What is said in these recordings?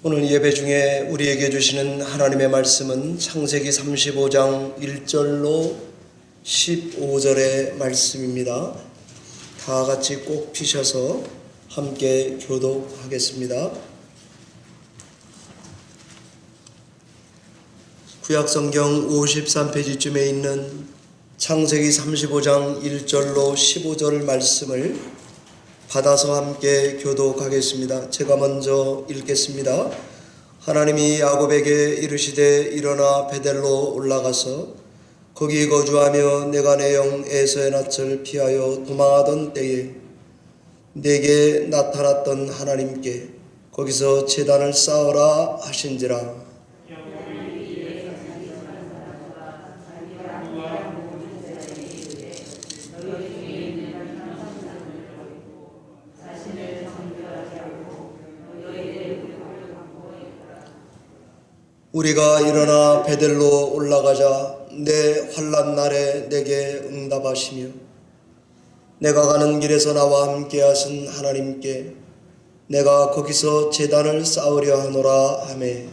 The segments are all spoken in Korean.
오늘 예배 중에 우리에게 주시는 하나님의 말씀은 창세기 35장 1절로 15절의 말씀입니다. 다 같이 꼭 피셔서 함께 교독하겠습니다. 구약성경 53페이지쯤에 있는 창세기 35장 1절로 15절 말씀을 받아서 함께 교독하겠습니다. 제가 먼저 읽겠습니다. 하나님이 야곱에게 이르시되 일어나 베델로 올라가서 거기 거주하며 내가 내 영 에서의 낯을 피하여 도망하던 때에 내게 나타났던 하나님께 거기서 제단을 쌓으라 하신지라. 우리가 일어나 베델로 올라가자 내 환난 날에 내게 응답하시며 내가 가는 길에서 나와 함께 하신 하나님께 내가 거기서 제단을 쌓으려 하노라 하매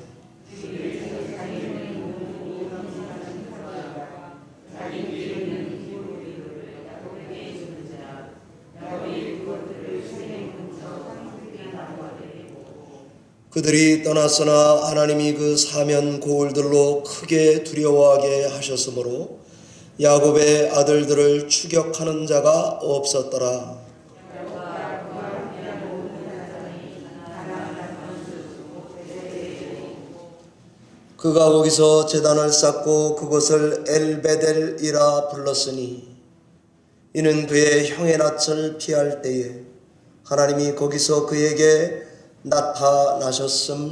그들이 떠났으나 하나님이 그 사면 고울들로 크게 두려워하게 하셨으므로 야곱의 아들들을 추격하는 자가 없었더라. 그가 거기서 제단을 쌓고 그것을 엘베델이라 불렀으니 이는 그의 형의 낯을 피할 때에 하나님이 거기서 그에게 나타나셨음이더라.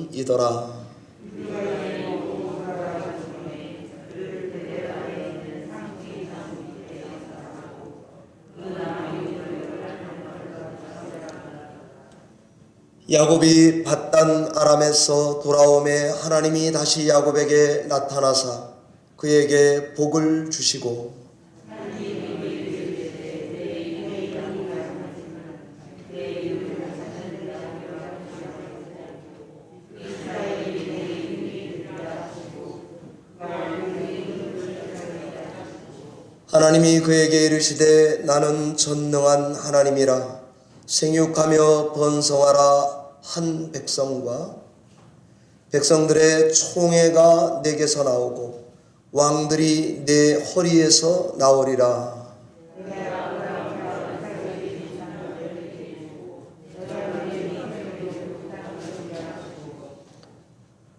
야곱이 밧단 아람에서 돌아오매 하나님이 다시 야곱에게 나타나사 그에게 복을 주시고 하나님이 그에게 이르시되 나는 전능한 하나님이라 생육하며 번성하라 한 백성과 백성들의 총회가 내게서 나오고 왕들이 내 허리에서 나오리라.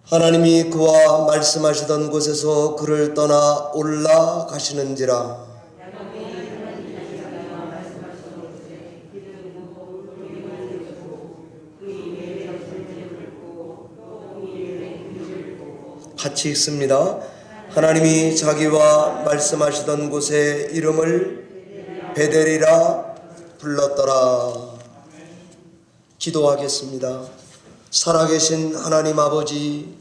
하나님이 그와 말씀하시던 곳에서 그를 떠나 올라가시는지라. 같이 읽습니다. 하나님이 자기와 말씀하시던 곳에 이름을 베델이라 불렀더라. 기도하겠습니다. 살아계신 하나님 아버지,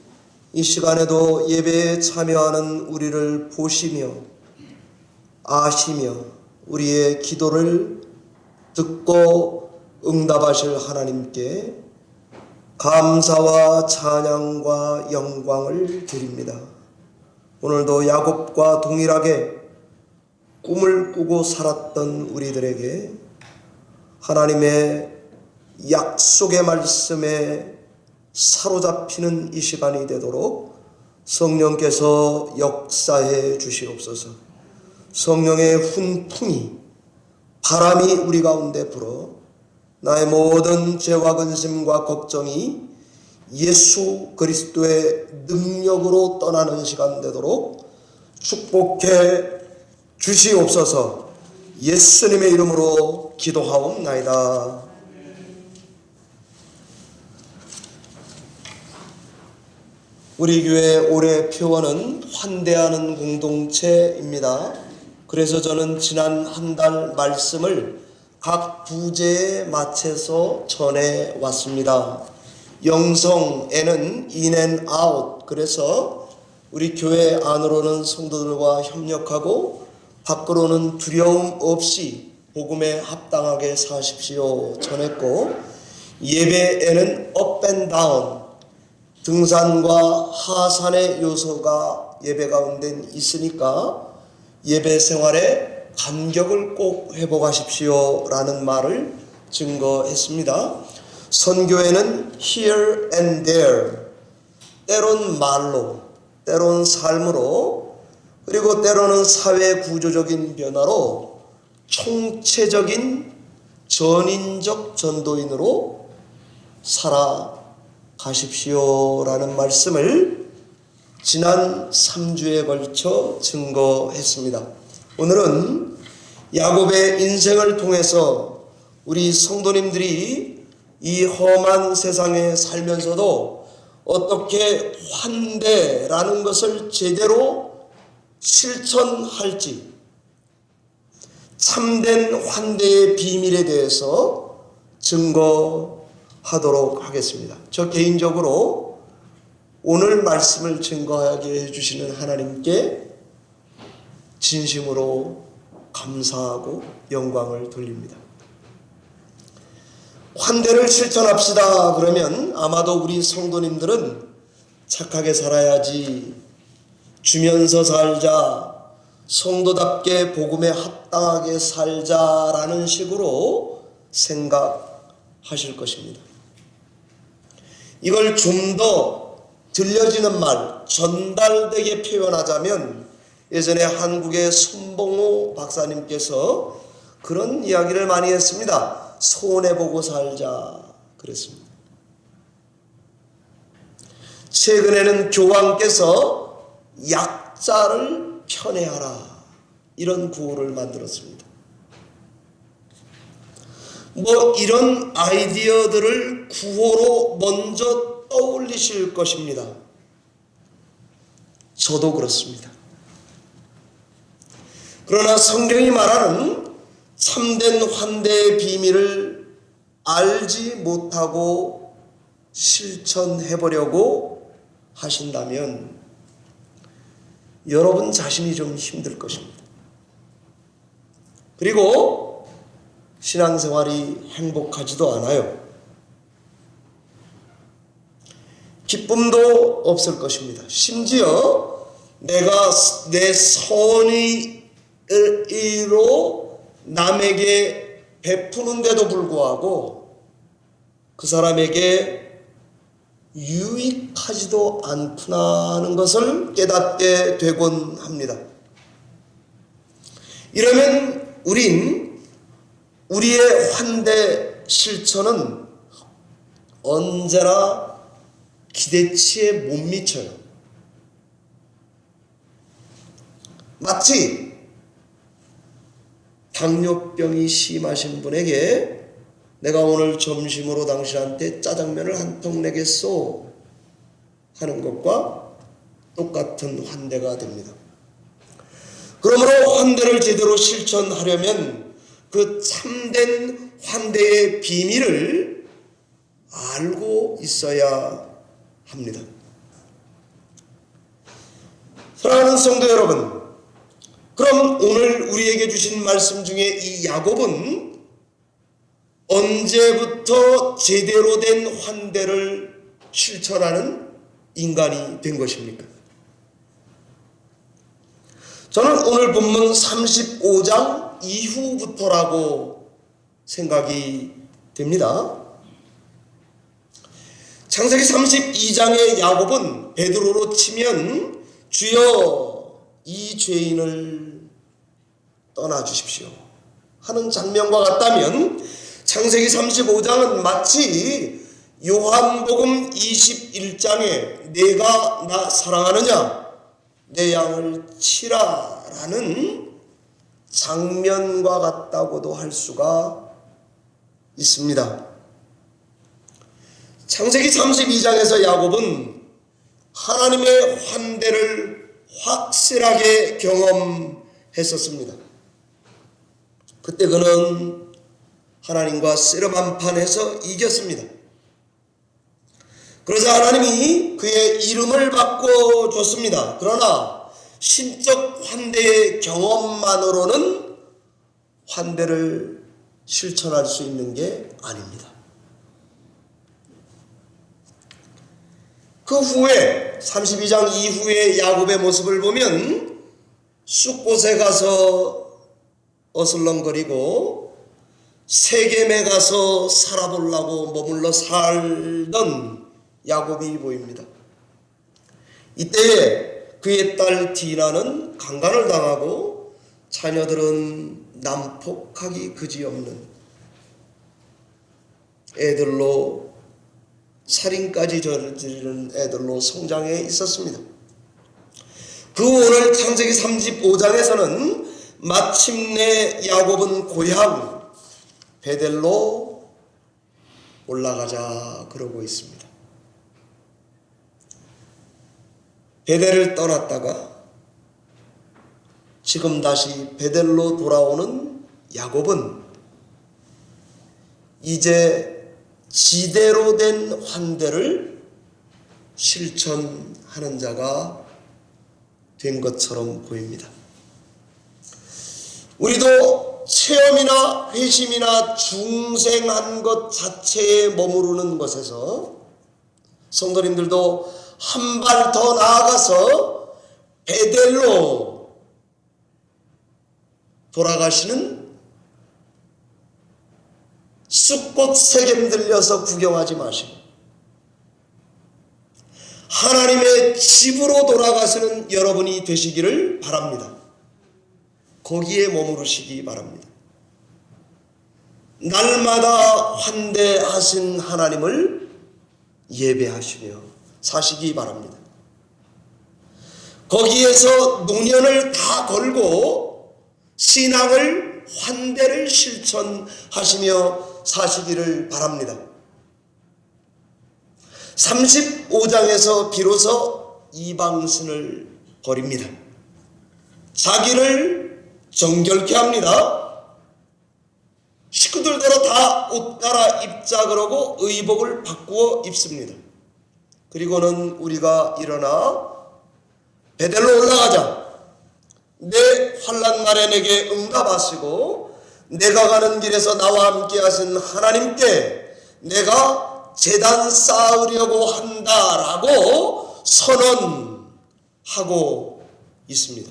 이 시간에도 예배에 참여하는 우리를 보시며 아시며 우리의 기도를 듣고 응답하실 하나님께 감사와 찬양과 영광을 드립니다. 오늘도 야곱과 동일하게 꿈을 꾸고 살았던 우리들에게 하나님의 약속의 말씀에 사로잡히는 이 시간이 되도록 성령께서 역사해 주시옵소서. 성령의 훈풍이 바람이 우리 가운데 불어 나의 모든 죄와 근심과 걱정이 예수 그리스도의 능력으로 떠나는 시간 되도록 축복해 주시옵소서. 예수님의 이름으로 기도하옵나이다. 우리 교회 올해 표어는 환대하는 공동체입니다. 그래서 저는 지난 한 달 말씀을 각 부제에 맞춰서 전해 왔습니다. 영성에는 in and out, 그래서 우리 교회 안으로는 성도들과 협력하고 밖으로는 두려움 없이 복음에 합당하게 사십시오 전했고, 예배에는 up and down, 등산과 하산의 요소가 예배 가운데 있으니까 예배 생활에 감격을 꼭 회복하십시오 라는 말을 증거했습니다. 선교에는 here and there, 때론 말로, 때론 삶으로, 그리고 때로는 사회 구조적인 변화로 총체적인 전인적 전도인으로 살아가십시오 라는 말씀을 지난 3주에 걸쳐 증거했습니다. 오늘은 야곱의 인생을 통해서 우리 성도님들이 이 험한 세상에 살면서도 어떻게 환대라는 것을 제대로 실천할지, 참된 환대의 비밀에 대해서 증거하도록 하겠습니다. 저 개인적으로 오늘 말씀을 증거하게 해주시는 하나님께 진심으로 감사하고 영광을 돌립니다. 환대를 실천합시다 그러면 아마도 우리 성도님들은 착하게 살아야지, 주면서 살자, 성도답게 복음에 합당하게 살자라는 식으로 생각하실 것입니다. 이걸 좀 더 들려지는 말, 전달되게 표현하자면 예전에 한국의 손봉호 박사님께서 그런 이야기를 많이 했습니다. 손해보고 살자 그랬습니다. 최근에는 교황께서 약자를 편애하라 이런 구호를 만들었습니다. 이런 아이디어들을 구호로 먼저 떠올리실 것입니다. 저도 그렇습니다. 그러나 성경이 말하는 참된 환대의 비밀을 알지 못하고 실천해보려고 하신다면 여러분 자신이 좀 힘들 것입니다. 그리고 신앙생활이 행복하지도 않아요. 기쁨도 없을 것입니다. 심지어 내가 내 선의로 남에게 베푸는데도 불구하고 그 사람에게 유익하지도 않구나 하는 것을 깨닫게 되곤 합니다. 이러면 우린 우리의 환대 실천은 언제나 기대치에 못 미쳐요. 마치 당뇨병이 심하신 분에게 내가 오늘 점심으로 당신한테 짜장면을 한 통 내겠소 하는 것과 똑같은 환대가 됩니다. 그러므로 환대를 제대로 실천하려면 그 참된 환대의 비밀을 알고 있어야 합니다. 사랑하는 성도 여러분, 그럼 오늘 우리에게 주신 말씀 중에 이 야곱은 언제부터 제대로 된 환대를 실천하는 인간이 된 것입니까? 저는 오늘 본문 35장 이후부터라고 생각이 됩니다. 창세기 32장의 야곱은 베드로로 치면 주여 이 죄인을 떠나주십시오 하는 장면과 같다면 창세기 35장은 마치 요한복음 21장에 내가 나 사랑하느냐 내 양을 치라 라는 장면과 같다고도 할 수가 있습니다. 창세기 32장에서 야곱은 하나님의 환대를 확실하게 경험했었습니다. 그때 그는 하나님과 씨름한판에서 이겼습니다. 그러자 하나님이 그의 이름을 바꿔줬습니다. 그러나 신적 환대의 경험만으로는 환대를 실천할 수 있는 게 아닙니다. 그 후에 32장 이후의 야곱의 모습을 보면 쑥곳에 가서 어슬렁거리고 세겜에 가서 살아보려고 머물러 살던 야곱이 보입니다. 이때에 그의 딸 디나는 강간을 당하고 자녀들은 난폭하기 그지없는 애들로 살인까지 저지르는 애들로 성장해 있었습니다. 그 오늘 창세기 35장에서는 마침내 야곱은 고향 베델로 올라가자 그러고 있습니다. 베델을 떠났다가 지금 다시 베델로 돌아오는 야곱은 이제 지대로 된 환대를 실천하는 자가 된 것처럼 보입니다. 우리도 체험이나 회심이나 중생한 것 자체에 머무르는 것에서 성도님들도 한 발 더 나아가서 베델로 돌아가시는 쑥꽃 세겜 들려서 구경하지 마시고 하나님의 집으로 돌아가시는 여러분이 되시기를 바랍니다. 거기에 머무르시기 바랍니다. 날마다 환대하신 하나님을 예배하시며 사시기 바랍니다. 거기에서 노년을 다 걸고 신앙을 환대를 실천하시며 사시기를 바랍니다. 35장에서 비로소 이방신을 버립니다. 자기를 정결케 합니다. 식구들대로 다 옷 갈아입자 그러고 의복을 바꾸어 입습니다. 그리고는 우리가 일어나 베델로 올라가자. 내 환난 날에 내게 응답하시고 내가 가는 길에서 나와 함께 하신 하나님께 내가 제단 쌓으려고 한다라고 선언하고 있습니다.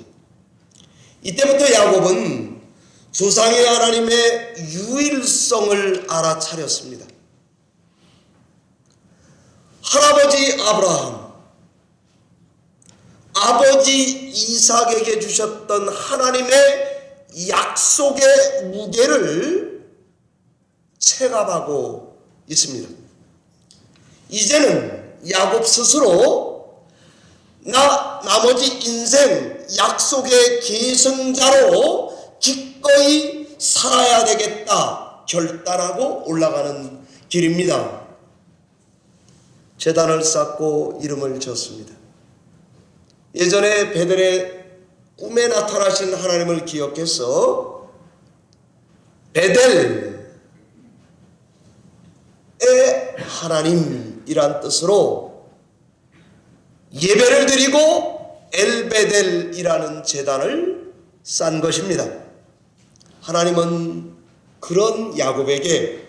이때부터 야곱은 조상의 하나님의 유일성을 알아차렸습니다. 할아버지 아브라함, 아버지 이삭에게 주셨던 하나님의 약속의 무게를 체감하고 있습니다. 이제는 야곱 스스로 나머지 인생 약속의 계승자로 기꺼이 살아야 되겠다 결단하고 올라가는 길입니다. 제단을 쌓고 이름을 지었습니다. 예전에 베델의 꿈에 나타나신 하나님을 기억해서 베델의 하나님이란 뜻으로 예배를 드리고 엘베델이라는 제단을 싼 것입니다. 하나님은 그런 야곱에게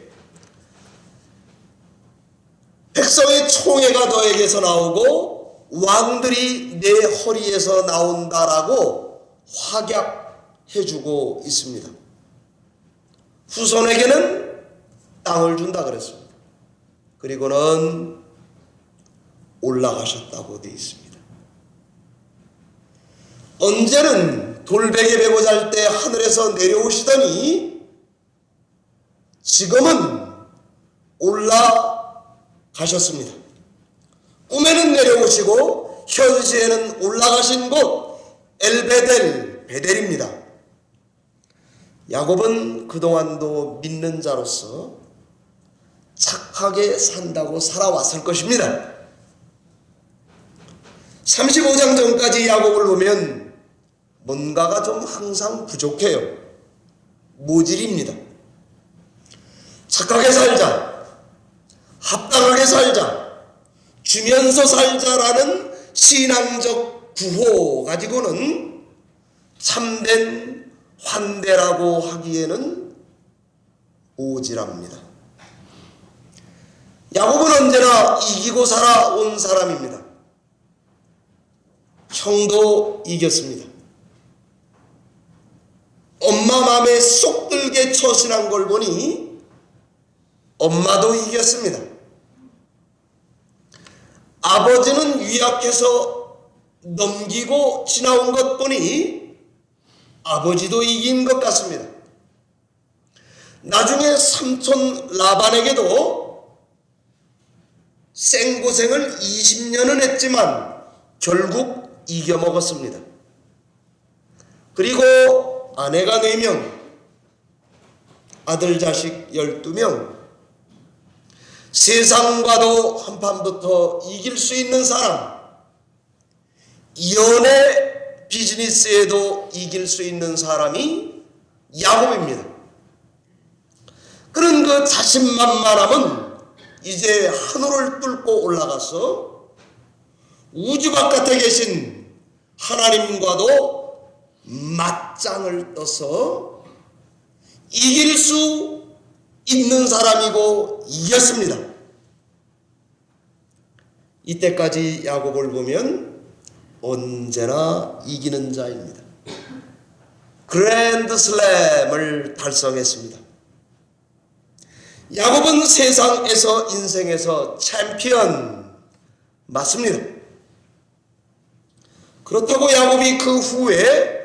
백성의 총애가 너에게서 나오고 왕들이 내 허리에서 나온다라고 확약해주고 있습니다. 후손에게는 땅을 준다 그랬습니다. 그리고는 올라가셨다고 되어 있습니다. 언제는 돌베개 베고 잘 때 하늘에서 내려오시더니 지금은 올라가셨습니다. 꿈에는 내려오시고 현시에는 올라가신 곳 엘베델, 베델입니다. 야곱은 그동안도 믿는 자로서 착하게 산다고 살아왔을 것입니다. 35장 전까지 야곱을 보면 뭔가가 좀 항상 부족해요. 모질입니다. 착하게 살자, 합당하게 살자, 주면서 살자라는 신앙적 구호 가지고는 참된 환대라고 하기에는 모질합니다. 야곱은 언제나 이기고 살아온 사람입니다. 형도 이겼습니다. 엄마 맘에 쏙 들게 처신한 걸 보니 엄마도 이겼습니다. 아버지는 위약해서 넘기고 지나온 것 보니 아버지도 이긴 것 같습니다. 나중에 삼촌 라반에게도 생고생을 20년은 했지만 결국 이겨먹었습니다. 그리고 아내가 4명, 아들 자식 12명, 세상과도 한판부터 이길 수 있는 사람, 연애 비즈니스에도 이길 수 있는 사람이 야곱입니다. 그런 그 자신만만함은 이제 하늘을 뚫고 올라가서 우주 바깥에 계신 하나님과도 맞짱을 떠서 이길 수 있는 사람이고 이겼습니다. 이때까지 야곱을 보면 언제나 이기는 자입니다. 그랜드 슬램을 달성했습니다. 야곱은 세상에서 인생에서 챔피언 맞습니다. 그렇다고 야곱이 그 후에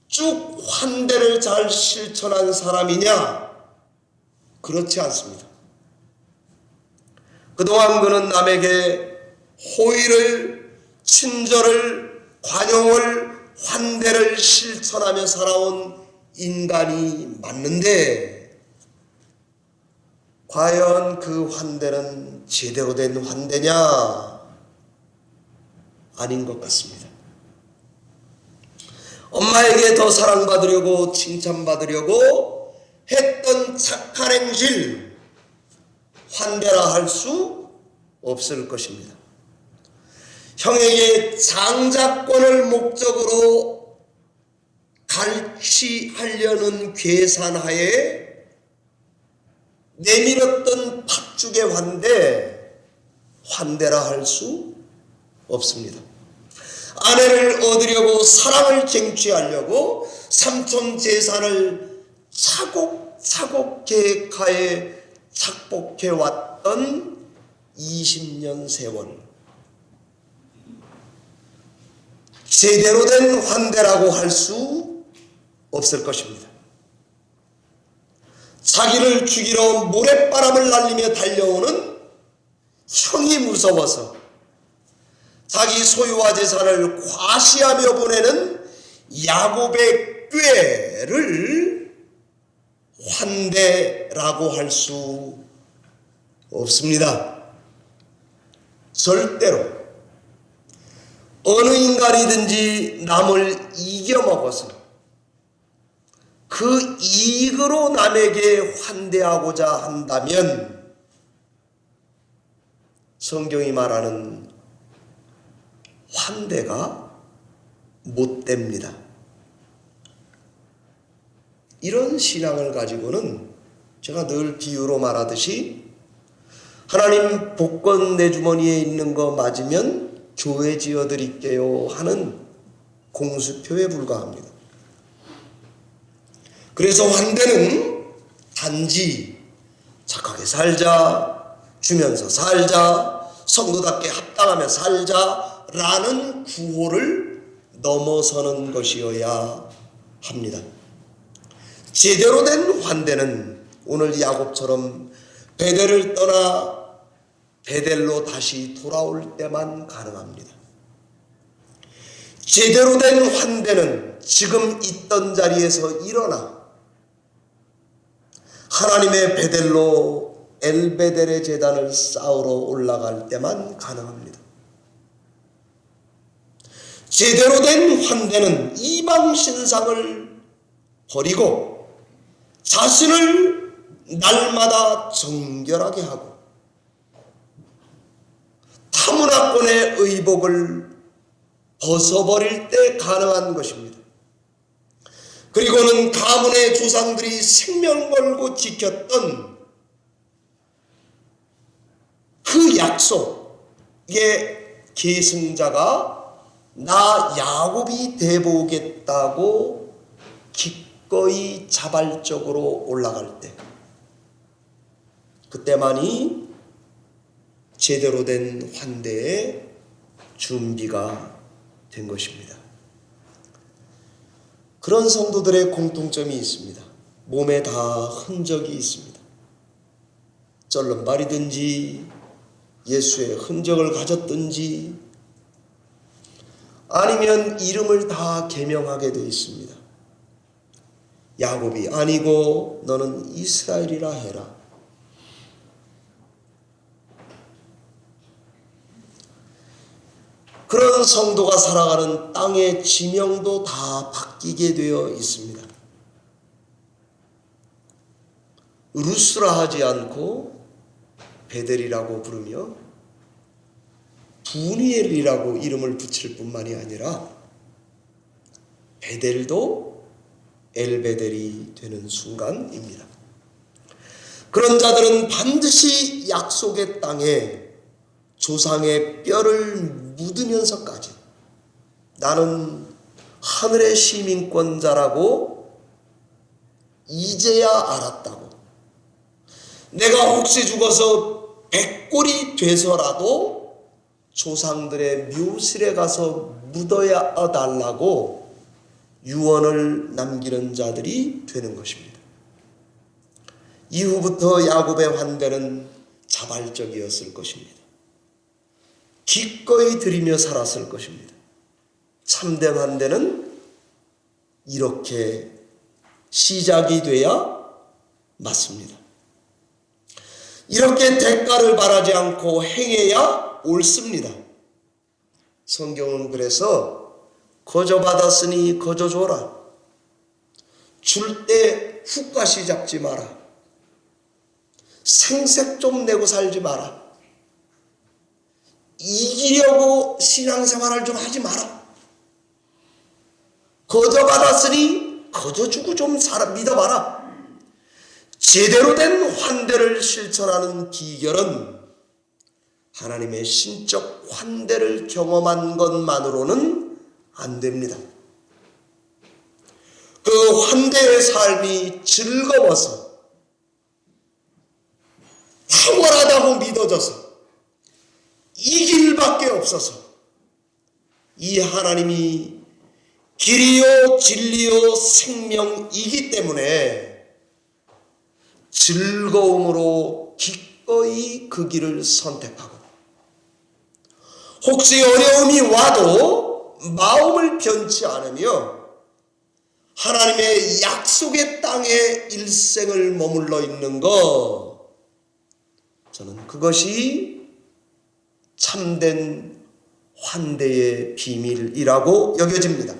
쭉 환대를 잘 실천한 사람이냐? 그렇지 않습니다. 그동안 그는 남에게 호의를, 친절을, 관용을, 환대를 실천하며 살아온 인간이 맞는데 과연 그 환대는 제대로 된 환대냐? 아닌 것 같습니다. 엄마에게 더 사랑받으려고 칭찬받으려고 했던 착한 행실 환대라 할 수 없을 것입니다. 형에게 장자권을 목적으로 갈취하려는 계산하에 내밀었던 팥죽의 환대라 할 수 없습니다. 아내를 얻으려고 사랑을 쟁취하려고 삼촌 재산을 차곡차곡 계획하에 착복해왔던 20년 세월, 제대로 된 환대라고 할 수 없을 것입니다. 자기를 죽이러 모래바람을 날리며 달려오는 형이 무서워서 자기 소유와 재산을 과시하며 보내는 야곱의 꾀를 환대라고 할 수 없습니다. 절대로. 어느 인간이든지 남을 이겨먹어서 그 이익으로 남에게 환대하고자 한다면 성경이 말하는 환대가 못됩니다. 이런 신앙을 가지고는 제가 늘 비유로 말하듯이 하나님 복권 내 주머니에 있는 거 맞으면 교회 지어드릴게요 하는 공수표에 불과합니다. 그래서 환대는 단지 착하게 살자, 주면서 살자, 성도답게 합당하며 살자라는 구호를 넘어서는 것이어야 합니다. 제대로 된 환대는 오늘 야곱처럼 베델을 떠나 베델로 다시 돌아올 때만 가능합니다. 제대로 된 환대는 지금 있던 자리에서 일어나 하나님의 베델로 엘베델의 제단을 쌓으러 올라갈 때만 가능합니다. 제대로 된 환대는 이방 신상을 버리고 자신을 날마다 정결하게 하고 타문화권의 의복을 벗어버릴 때 가능한 것입니다. 그리고는 가문의 조상들이 생명 걸고 지켰던 그 약속의 계승자가 나 야곱이 돼보겠다고 기꺼이 자발적으로 올라갈 때, 그때만이 제대로 된 환대의 준비가 된 것입니다. 그런 성도들의 공통점이 있습니다. 몸에 다 흔적이 있습니다. 썰렁발이든지 예수의 흔적을 가졌든지 아니면 이름을 다 개명하게 되어 있습니다. 야곱이 아니고 너는 이스라엘이라 해라. 그런 성도가 살아가는 땅의 지명도 다 바뀌게 되어 있습니다. 루스라 하지 않고 베델이라고 부르며 부니엘이라고 이름을 붙일 뿐만이 아니라 베델도 엘베델이 되는 순간입니다. 그런 자들은 반드시 약속의 땅에 조상의 뼈를 묻으면서까지 나는 하늘의 시민권자라고 이제야 알았다고, 내가 혹시 죽어서 백골이 돼서라도 조상들의 묘실에 가서 묻어야 달라고 유언을 남기는 자들이 되는 것입니다. 이후부터 야곱의 환대는 자발적이었을 것입니다. 기꺼이 드리며 살았을 것입니다. 참된 환대는 이렇게 시작이 돼야 맞습니다. 이렇게 대가를 바라지 않고 행해야 옳습니다. 성경은 그래서 거저 받았으니 거저 줘라. 줄 때 훅가시 잡지 마라. 생색 좀 내고 살지 마라. 이기려고 신앙생활을 좀 하지 마라. 거저 받았으니 거저 주고 좀 믿어봐라. 제대로 된 환대를 실천하는 비결은 하나님의 신적 환대를 경험한 것만으로는 안 됩니다. 그 환대의 삶이 즐거워서 탁월하다고 믿어져서 이 길밖에 없어서 이 하나님이 길이요 진리요 생명이기 때문에 즐거움으로 기꺼이 그 길을 선택하고, 혹시 어려움이 와도 마음을 변치 않으며 하나님의 약속의 땅에 일생을 머물러 있는 것, 저는 그것이 참된 환대의 비밀이라고 여겨집니다.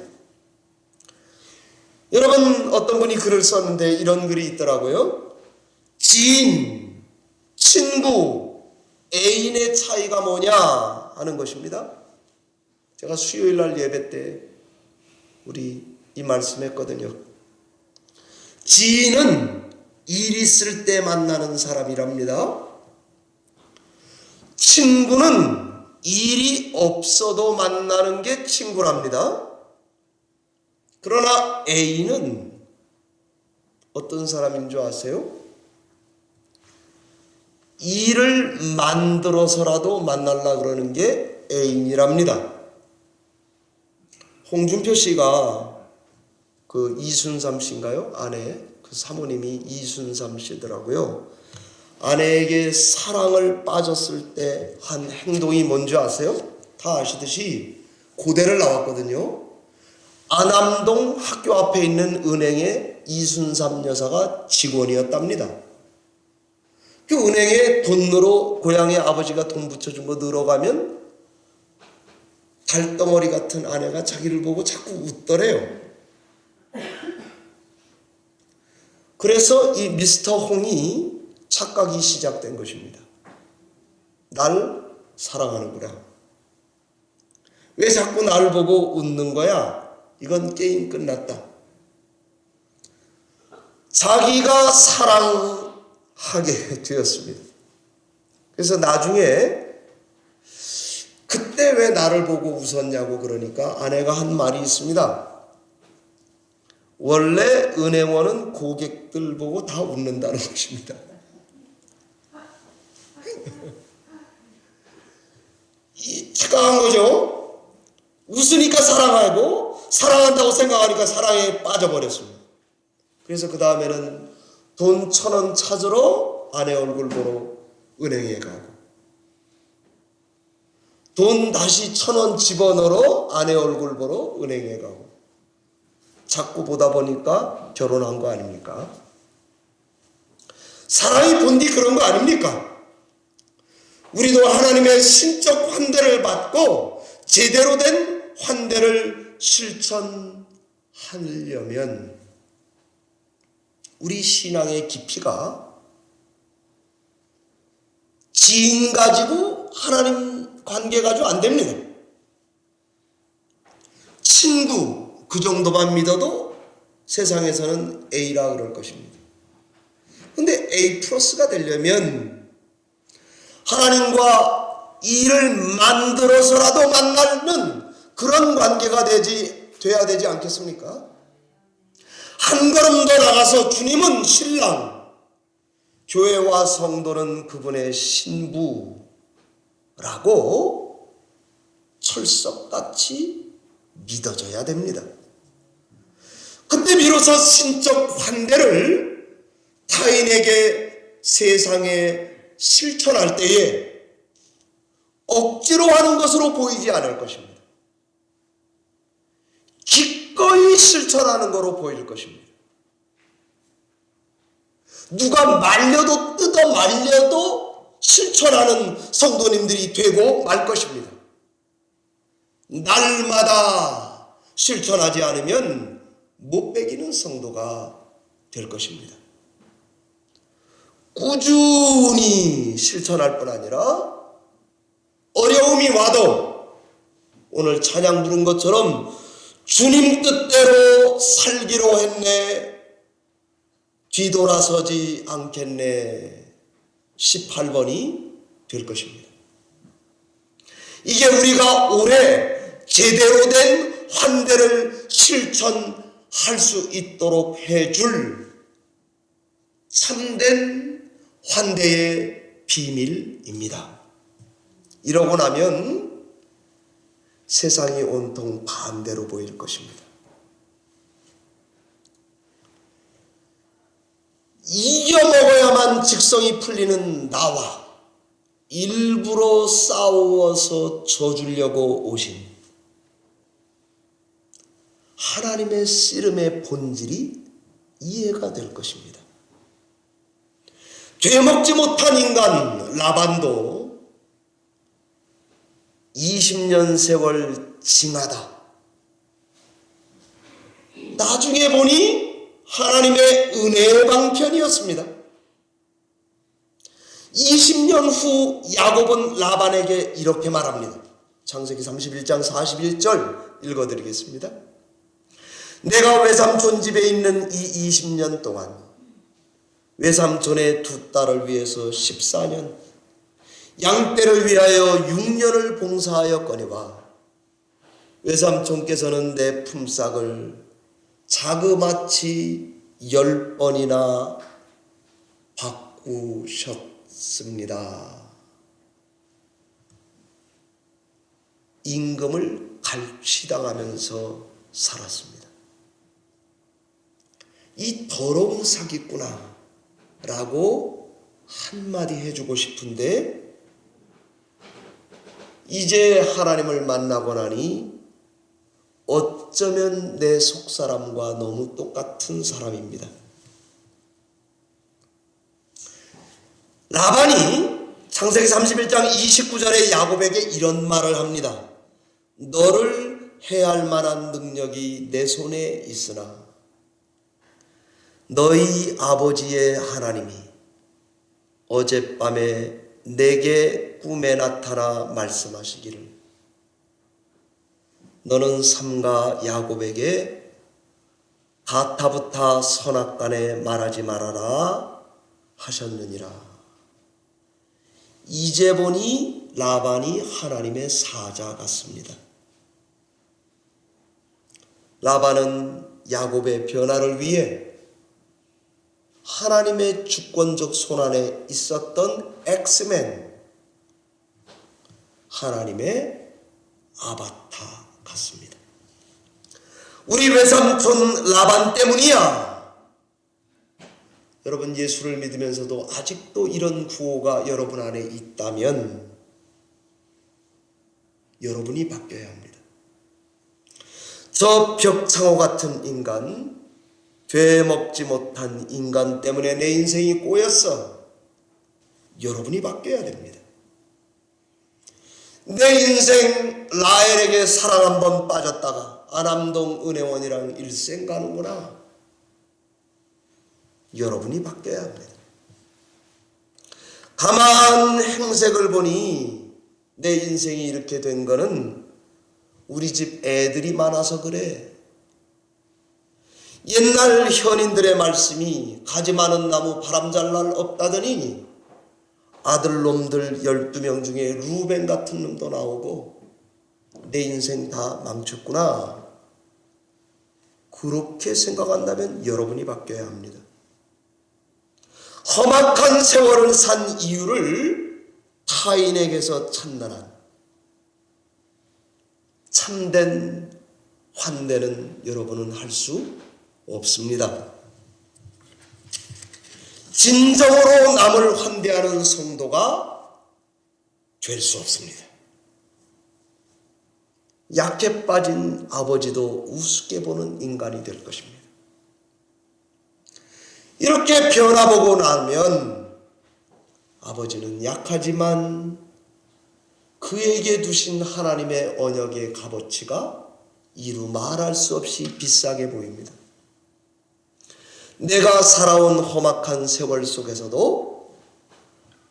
여러분, 어떤 분이 글을 썼는데 이런 글이 있더라고요. 지인, 친구, 애인의 차이가 뭐냐 하는 것입니다. 제가 수요일 날 예배 때 우리 이 말씀했거든요. 지인은 일 있을 때 만나는 사람이랍니다. 친구는 일이 없어도 만나는 게 친구랍니다. 그러나 애인은 어떤 사람인 줄 아세요? 일을 만들어서라도 만나려고 그러는 게 애인이랍니다. 홍준표 씨가 그 이순삼 씨인가요? 아내, 그 사모님이 이순삼 씨더라고요. 아내에게 사랑을 빠졌을 때 한 행동이 뭔지 아세요? 다 아시듯이 고대를 나왔거든요. 안암동 학교 앞에 있는 은행에 이순삼 여사가 직원이었답니다. 그 은행에 돈 넣으러 고향의 아버지가 돈 붙여준 거 늘어가면 달덩어리 같은 아내가 자기를 보고 자꾸 웃더래요. 그래서 이 미스터 홍이 착각이 시작된 것입니다. 날 사랑하는구나. 왜 자꾸 나를 보고 웃는 거야? 이건 게임 끝났다. 자기가 사랑하게 되었습니다. 그래서 나중에 그때 왜 나를 보고 웃었냐고 그러니까 아내가 한 말이 있습니다. 원래 은행원은 고객들 보고 다 웃는다는 것입니다. 착각한 거죠. 웃으니까 사랑하고 사랑한다고 생각하니까 사랑에 빠져버렸습니다. 그래서 그 다음에는 돈 1,000원 찾으러 아내 얼굴 보러 은행에 가고 돈 다시 1,000원 집어넣으러 아내 얼굴 보러 은행에 가고 자꾸 보다 보니까 결혼한 거 아닙니까? 사랑이 본디 그런 거 아닙니까? 우리도 하나님의 신적 환대를 받고 제대로 된 환대를 실천하려면 우리 신앙의 깊이가 지인 가지고 하나님 관계 가지고 안 됩니다. 친구 그 정도만 믿어도 세상에서는 A라 그럴 것입니다. 근데 A 플러스가 되려면 하나님과 일을 만들어서라도 만나는 그런 관계가 돼야 되지 않겠습니까? 한 걸음 더 나가서 주님은 신랑, 교회와 성도는 그분의 신부라고 철석같이 믿어져야 됩니다. 그때 비로소 신적 환대를 타인에게 세상에 실천할 때에 억지로 하는 것으로 보이지 않을 것입니다. 기꺼이 실천하는 것으로 보일 것입니다. 누가 말려도 뜯어 말려도 실천하는 성도님들이 되고 말 것입니다. 날마다 실천하지 않으면 못 배기는 성도가 될 것입니다. 꾸준히 실천할 뿐 아니라 어려움이 와도 오늘 찬양 부른 것처럼 주님 뜻대로 살기로 했네, 뒤돌아서지 않겠네, 18번이 될 것입니다. 이게 우리가 올해 제대로 된 환대를 실천할 수 있도록 해줄 참된 환대의 비밀입니다. 이러고 나면 세상이 온통 반대로 보일 것입니다. 이겨먹어야만 직성이 풀리는 나와 일부러 싸워서 져주려고 오신 하나님의 씨름의 본질이 이해가 될 것입니다. 되먹지 못한 인간 라반도 20년 세월 징하다. 나중에 보니 하나님의 은혜의 방편이었습니다. 20년 후 야곱은 라반에게 이렇게 말합니다. 창세기 31장 41절 읽어드리겠습니다. 내가 외삼촌 집에 있는 이 20년 동안 외삼촌의 두 딸을 위해서 14년, 양떼를 위하여 6년을 봉사하였거니와 외삼촌께서는 내 품삯을 자그마치 10번이나 바꾸셨습니다. 임금을 갈취당하면서 살았습니다. 이 더러운 사기꾼아 라고 한마디 해주고 싶은데 이제 하나님을 만나고 나니 어쩌면 내 속사람과 너무 똑같은 사람입니다. 라반이 창세기 31장 29절에 야곱에게 이런 말을 합니다. 너를 해할 만한 능력이 내 손에 있으나 너희 아버지의 하나님이 어젯밤에 내게 꿈에 나타나 말씀하시기를 너는 삼가 야곱에게 가타부타 선악간에 말하지 말아라 하셨느니라. 이제 보니 라반이 하나님의 사자 같습니다. 라반은 야곱의 변화를 위해 하나님의 주권적 손안에 있었던 엑스맨, 하나님의 아바타 같습니다. 우리 외삼촌 라반 때문이야. 여러분 예수를 믿으면서도 아직도 이런 구호가 여러분 안에 있다면 여러분이 바뀌어야 합니다. 저 벽창호 같은 인간, 되먹지 못한 인간 때문에 내 인생이 꼬였어. 여러분이 바뀌어야 됩니다. 내 인생 라헬에게 사랑 한번 빠졌다가 안암동 은혜원이랑 일생 가는구나. 여러분이 바뀌어야 합니다. 가만 행색을 보니 내 인생이 이렇게 된 거는 우리 집 애들이 많아서 그래. 옛날 현인들의 말씀이 가지 많은 나무 바람 잘 날 없다더니 아들놈들 12명 중에 루벤 같은 놈도 나오고 내 인생 다 망쳤구나. 그렇게 생각한다면 여러분이 바뀌어야 합니다. 험악한 세월을 산 이유를 타인에게서 찾는 참된 환대는 여러분은 할 수 없습니다. 진정으로 남을 환대하는 성도가 될 수 없습니다. 약해 빠진 아버지도 우습게 보는 인간이 될 것입니다. 이렇게 변화보고 나면 아버지는 약하지만 그에게 두신 하나님의 언약의 값어치가 이루 말할 수 없이 비싸게 보입니다. 내가 살아온 험악한 세월 속에서도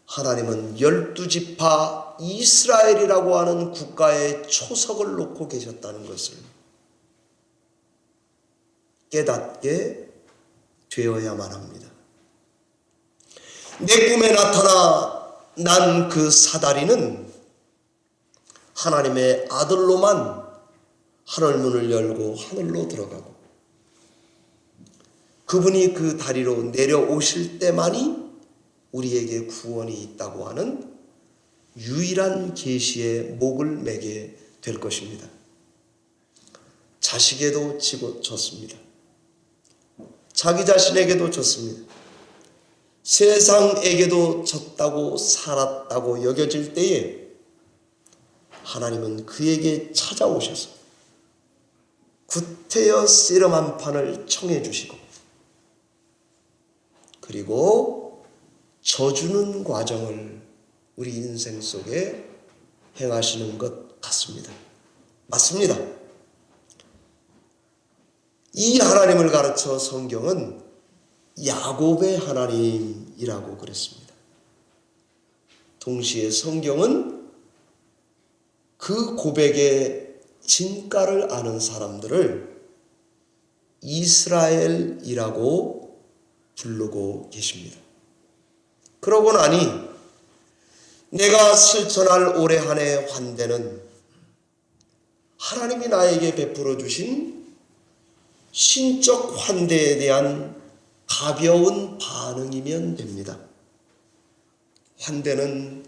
하나님은 12지파 이스라엘이라고 하는 국가의 초석을 놓고 계셨다는 것을 깨닫게 되어야만 합니다. 내 꿈에 나타나 난 그 사다리는 하나님의 아들로만 하늘문을 열고 하늘로 들어가고 그분이 그 다리로 내려오실 때만이 우리에게 구원이 있다고 하는 유일한 계시의 목을 매게 될 것입니다. 자식에도 졌습니다. 자기 자신에게도 졌습니다. 세상에게도 졌다고 살았다고 여겨질 때에 하나님은 그에게 찾아오셔서 구태여 씨름 한 판을 청해 주시고 그리고 져주는 과정을 우리 인생 속에 행하시는 것 맞습니다. 이 하나님을 가르쳐 성경은 야곱의 하나님이라고 그랬습니다. 동시에 성경은 그 고백의 진가를 아는 사람들을 이스라엘이라고 부르고 계십니다. 그러고 나니 내가 실천할 올해 한 해 환대는 하나님이 나에게 베풀어 주신 신적 환대에 대한 가벼운 반응이면 됩니다. 환대는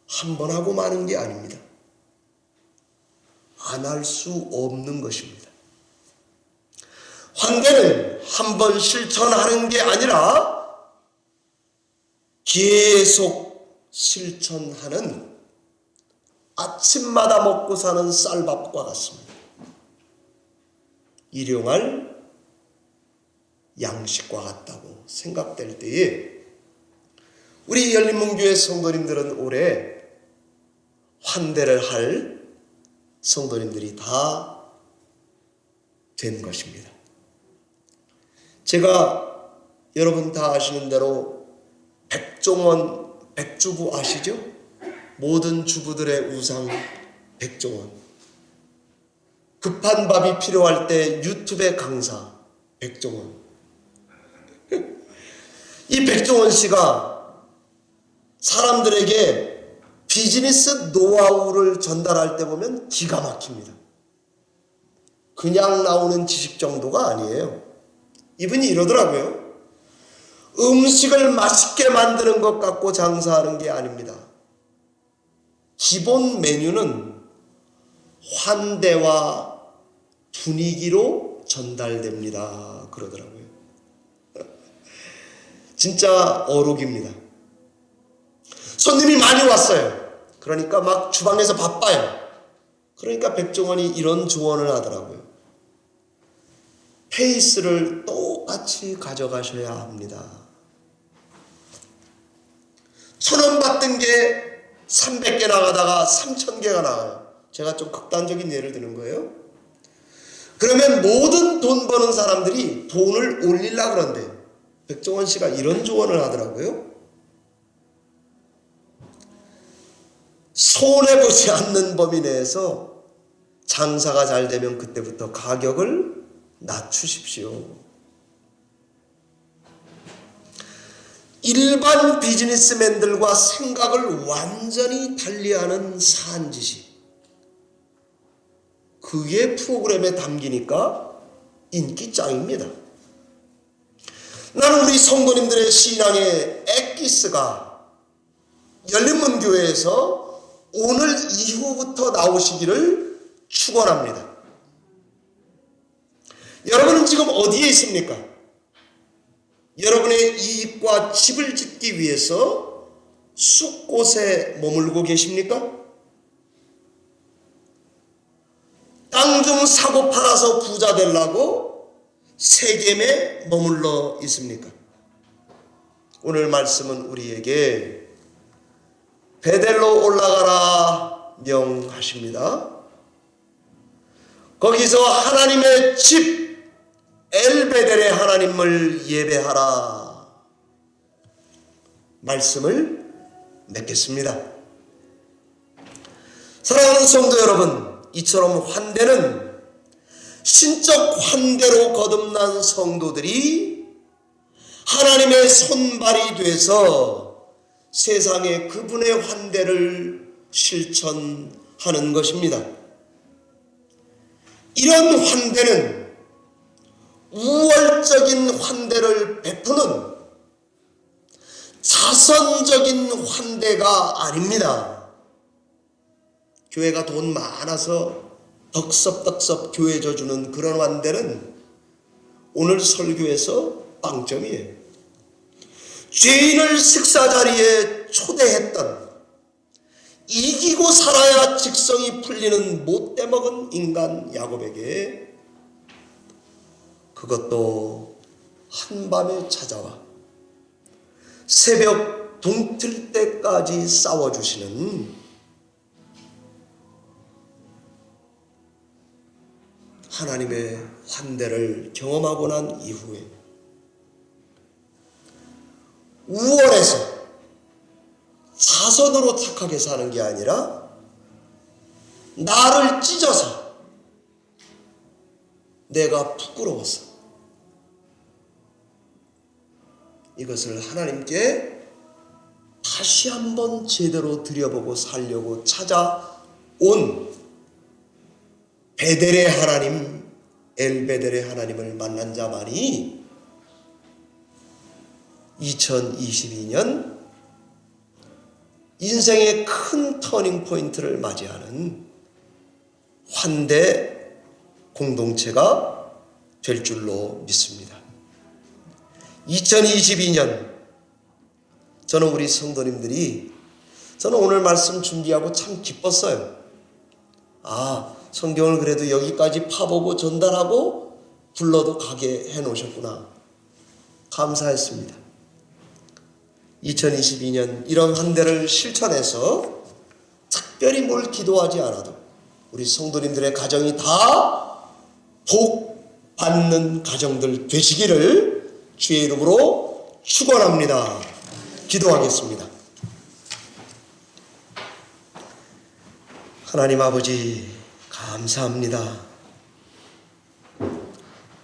한 번 하고 마는 게 아닙니다. 안 할 수 없는 것입니다. 환대는 한 번 실천하는 게 아니라 계속 실천하는 아침마다 먹고 사는 쌀밥과 같습니다. 일용할 양식과 같다고 생각될 때에 우리 열린문교회 성도님들은 올해 환대를 할 성도님들이 다 된 것입니다. 제가 여러분 다 아시는 대로 백종원 백주부 아시죠? 모든 주부들의 우상 백종원. 급한 밥이 필요할 때 유튜브의 강사 백종원. 이 백종원 씨가 사람들에게 비즈니스 노하우를 전달할 때 보면 기가 막힙니다. 그냥 나오는 지식 정도가 아니에요. 이분이 이러더라고요. 음식을 맛있게 만드는 것 갖고 장사하는 게 아닙니다. 기본 메뉴는 환대와 분위기로 전달됩니다. 그러더라고요. 진짜 어록입니다. 손님이 많이 왔어요. 그러니까 막 주방에서 바빠요. 그러니까 백종원이 이런 조언을 하더라고요. 페이스를 똑같이 가져가셔야 합니다. 1,000원 받던 게 300개 나가다가 3,000개가 나가요. 제가 좀 극단적인 예를 드는 거예요. 그러면 모든 돈 버는 사람들이 돈을 올리려고 그러는데 백종원 씨가 이런 조언을 하더라고요. 손해보지 않는 범위 내에서 장사가 잘 되면 그때부터 가격을 낮추십시오. 일반 비즈니스맨들과 생각을 완전히 달리하는 사안지식. 그게 프로그램에 담기니까 인기 짱입니다. 나는 우리 성도님들의 신앙의 엑기스가 열린문교회에서 오늘 이후부터 나오시기를 축원합니다. 여러분은 지금 어디에 있습니까? 여러분의 이익과 집을 짓기 위해서 숲곳에 머물고 계십니까? 땅 좀 사고 팔아서 부자 되려고 세겜에 머물러 있습니까? 오늘 말씀은 우리에게 베델로 올라가라 명하십니다. 거기서 하나님의 집 엘베델의 하나님을 예배하라. 말씀을 맺겠습니다. 사랑하는 성도 여러분, 이처럼 환대는 신적 환대로 거듭난 성도들이 하나님의 손발이 돼서 세상에 그분의 환대를 실천하는 것입니다. 이런 환대는 우월적인 환대를 베푸는 자선적인 환대가 아닙니다. 교회가 돈 많아서 덕섭덕섭 교회 져주는 그런 환대는 오늘 설교에서 빵점이에요. 죄인을 식사 자리에 초대했던 이기고 살아야 직성이 풀리는 못돼 먹은 인간 야곱에게 그것도 한밤에 찾아와 새벽 동틀 때까지 싸워주시는 하나님의 환대를 경험하고 난 이후에 우월해서 자선으로 착하게 사는 게 아니라 나를 찢어서 내가 부끄러워서 이것을 하나님께 다시 한번 제대로 들여보고 살려고 찾아온 베델의 하나님, 엘베델의 하나님을 만난 자만이 2022년 인생의 큰 터닝 포인트를 맞이하는 환대 공동체가 될 줄로 믿습니다. 2022년 저는 우리 성도님들이 저는 오늘 말씀 준비하고 참 기뻤어요. 성경을 그래도 여기까지 파보고 전달하고 불러도 가게 해놓으셨구나. 감사했습니다. 2022년 이런 환대를 실천해서 특별히 뭘 기도하지 않아도 우리 성도님들의 가정이 다 복 받는 가정들 되시기를 주의 이름으로 축원합니다. 기도하겠습니다. 하나님 아버지 감사합니다.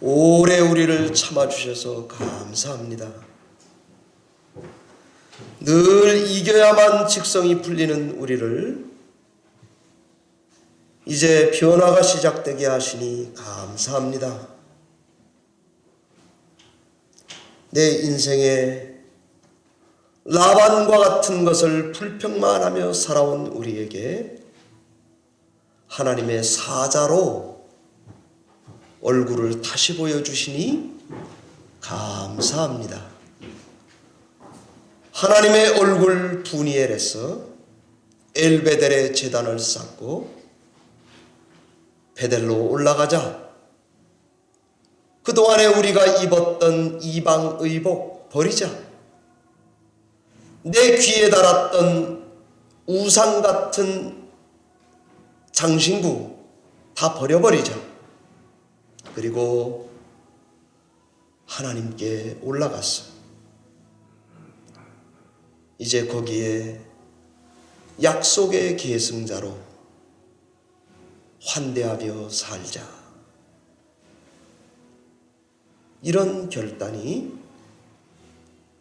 오래 우리를 참아주셔서 감사합니다. 늘 이겨야만 직성이 풀리는 우리를 이제 변화가 시작되게 하시니 감사합니다. 내 인생에 라반과 같은 것을 불평만 하며 살아온 우리에게 하나님의 사자로 얼굴을 다시 보여주시니 감사합니다. 하나님의 얼굴 부니엘에서 엘베델의 제단을 쌓고 베델로 올라가자 그동안에 우리가 입었던 이방 의복 버리자. 내 귀에 달았던 우상 같은 장신구 다 버려버리자. 그리고 하나님께 올라갔어. 이제 거기에 약속의 계승자로 환대하며 살자. 이런 결단이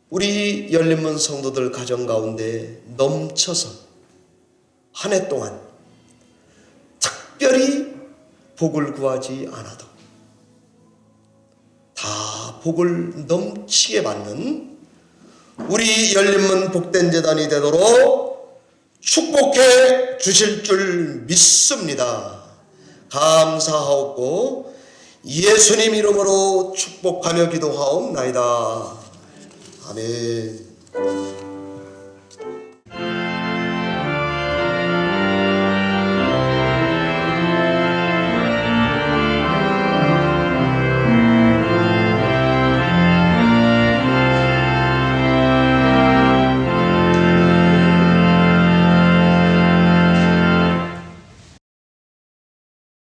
우리 열린문 성도들 가정 가운데 넘쳐서 한 해 동안 특별히 복을 구하지 않아도 다 복을 넘치게 받는 우리 열린문 복된 재단이 되도록 축복해 주실 줄 믿습니다. 감사하옵고 예수님 이름으로 축복하며 기도하옵나이다. 아멘.